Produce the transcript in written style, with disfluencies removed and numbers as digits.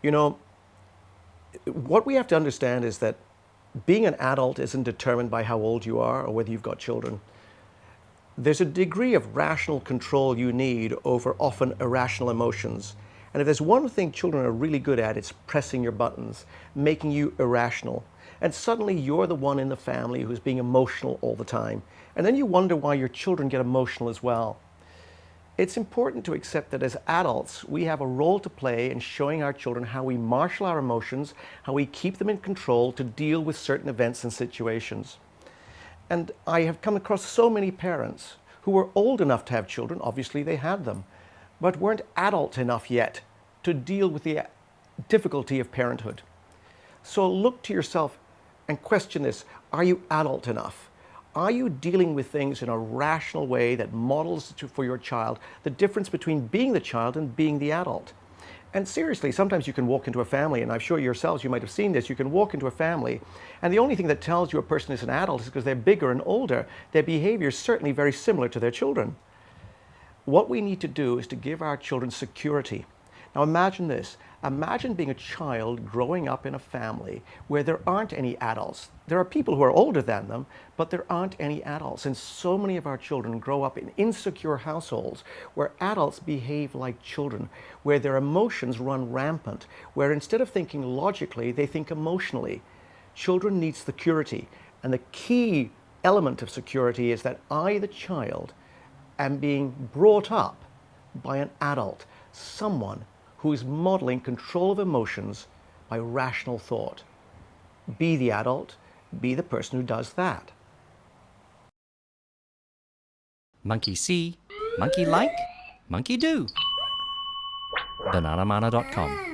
You know, what we have to understand is that being an adult isn't determined by how old you are or whether you've got children. There's a degree of rational control you need over often irrational emotions. And if there's one thing children are really good at, it's pressing your buttons, making you irrational. And suddenly you're the one in the family who's being emotional all the time. And then you wonder why your children get emotional as well. It's important to accept that as adults, we have a role to play in showing our children how we marshal our emotions, how we keep them in control to deal with certain events and situations. And I have come across so many parents who were old enough to have children, obviously they had them, but weren't adult enough yet to deal with the difficulty of parenthood. So look to yourself and question this. Are you adult enough? Are you dealing with things in a rational way that models for your child the difference between being the child and being the adult? And seriously, sometimes you can walk into a family, and I'm sure yourselves, you might have seen this, you can walk into a family, and the only thing that tells you a person is an adult is because they're bigger and older. Their behavior is certainly very similar to their children. What we need to do is to give our children security. Now imagine this. Imagine being a child growing up in a family where there aren't any adults. There are people who are older than them, but there aren't any adults. And so many of our children grow up in insecure households where adults behave like children, where their emotions run rampant, where instead of thinking logically, they think emotionally. Children need security. And the key element of security is that I, the child, am being brought up by an adult, someone who is modeling control of emotions by rational thought. Be the adult, be the person who does that. Monkey see, monkey like, monkey do. bananamana.com